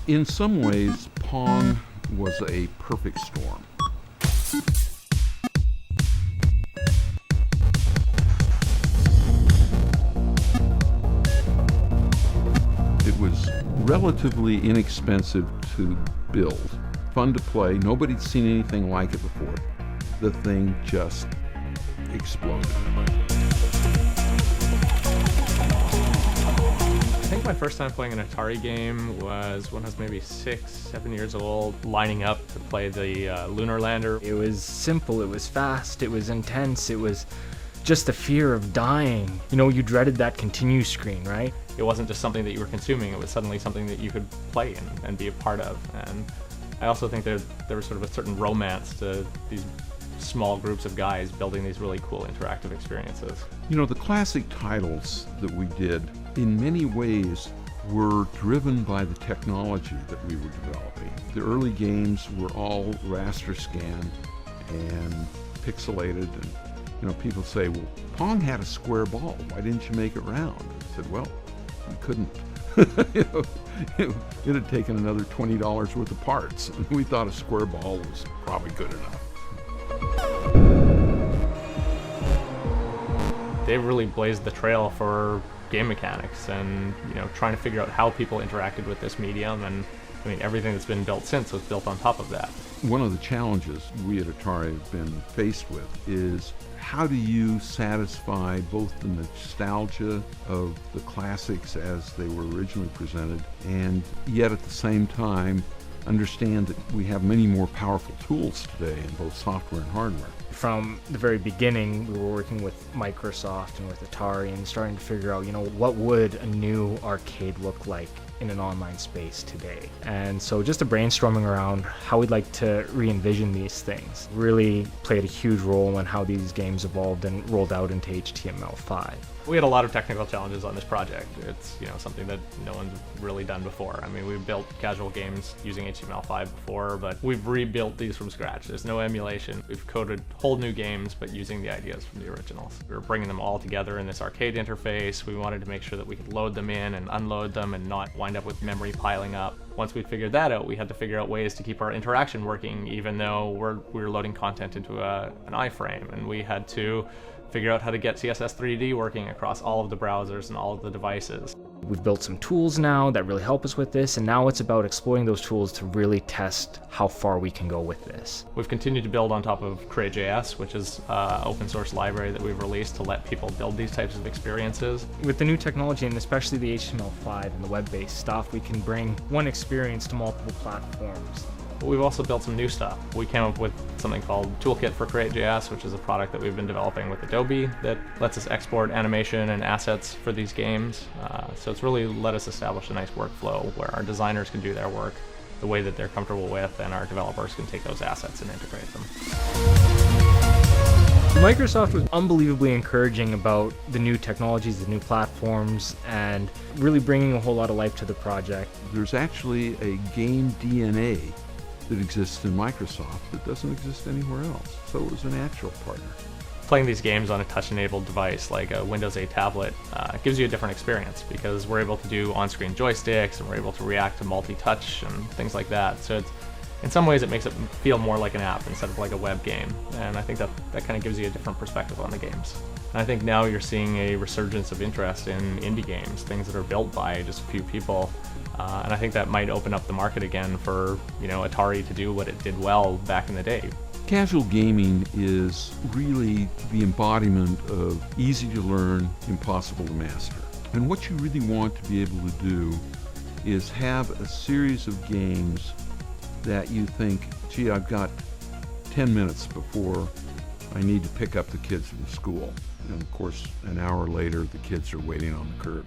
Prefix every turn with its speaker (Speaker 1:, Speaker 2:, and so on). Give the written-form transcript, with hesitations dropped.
Speaker 1: In some ways, Pong was a perfect storm. It was relatively inexpensive to build, fun to play. Nobody'd seen anything like it before. The thing just exploded.
Speaker 2: I think my first time playing an Atari game was when I was maybe 6, 7 years old, lining up to play the Lunar Lander.
Speaker 3: It was simple, it was fast, it was intense, it was just the fear of dying. You know, you dreaded that continue screen, right?
Speaker 2: It wasn't just something that you were consuming, it was suddenly something that you could play and be a part of. And I also think there was sort of a certain romance to these small groups of guys building these really cool interactive experiences.
Speaker 1: You know, the classic titles that we did, in many ways, were driven by the technology that we were developing. The early games were all raster scanned and pixelated, and you know, people say, well, Pong had a square ball, why didn't you make it round? I said, well, we couldn't. You know, it had taken another $20 worth of parts, and we thought a square ball was probably good enough.
Speaker 2: They really blazed the trail for game mechanics and, you know, trying to figure out how people interacted with this medium, and I mean, everything that's been built since was built on top of that.
Speaker 1: One of the challenges we at Atari have been faced with is how do you satisfy both the nostalgia of the classics as they were originally presented, and yet at the same time understand that we have many more powerful tools today in both software and hardware.
Speaker 3: From the very beginning, we were working with Microsoft and with Atari and starting to figure out, you know, what would a new arcade look like in an online space today. And so just a brainstorming around how we'd like to re-envision these things really played a huge role in how these games evolved and rolled out into HTML5.
Speaker 2: We had a lot of technical challenges on this project. It's, you know, something that no one's really done before. I mean, we've built casual games using HTML5 before, but we've rebuilt these from scratch. There's no emulation. We've coded whole new games, but using the ideas from the originals. We were bringing them all together in this arcade interface. We wanted to make sure that we could load them in and unload them and not wind up with memory piling up. Once we figured that out, we had to figure out ways to keep our interaction working, even though we were loading content into an iframe, and we had to figure out how to get CSS 3D working across all of the browsers and all of the devices.
Speaker 3: We've built some tools now that really help us with this, and now it's about exploiting those tools to really test how far we can go with this.
Speaker 2: We've continued to build on top of Create.js, which is an open source library that we've released to let people build these types of experiences.
Speaker 3: With the new technology, and especially the HTML5 and the web-based stuff, we can bring one experience to multiple platforms.
Speaker 2: But we've also built some new stuff. We came up with something called Toolkit for Create.js, which is a product that we've been developing with Adobe that lets us export animation and assets for these games. So it's really let us establish a nice workflow where our designers can do their work the way that they're comfortable with, and our developers can take those assets and integrate them.
Speaker 3: Microsoft was unbelievably encouraging about the new technologies, the new platforms, and really bringing a whole lot of life to the project.
Speaker 1: There's actually a game DNA that exists in Microsoft that doesn't exist anywhere else. So it was a natural partner.
Speaker 2: Playing these games on a touch-enabled device like a Windows 8 tablet gives you a different experience because we're able to do on-screen joysticks and we're able to react to multi-touch and things like that. So in some ways it makes it feel more like an app instead of like a web game. And I think that kind of gives you a different perspective on the games. And I think now you're seeing a resurgence of interest in indie games, things that are built by just a few people. And I think that might open up the market again for, you know, Atari to do what it did well back in the day.
Speaker 1: Casual gaming is really the embodiment of easy to learn, impossible to master. And what you really want to be able to do is have a series of games that you think, gee, I've got 10 minutes before I need to pick up the kids from school. And of course, an hour later, the kids are waiting on the curb.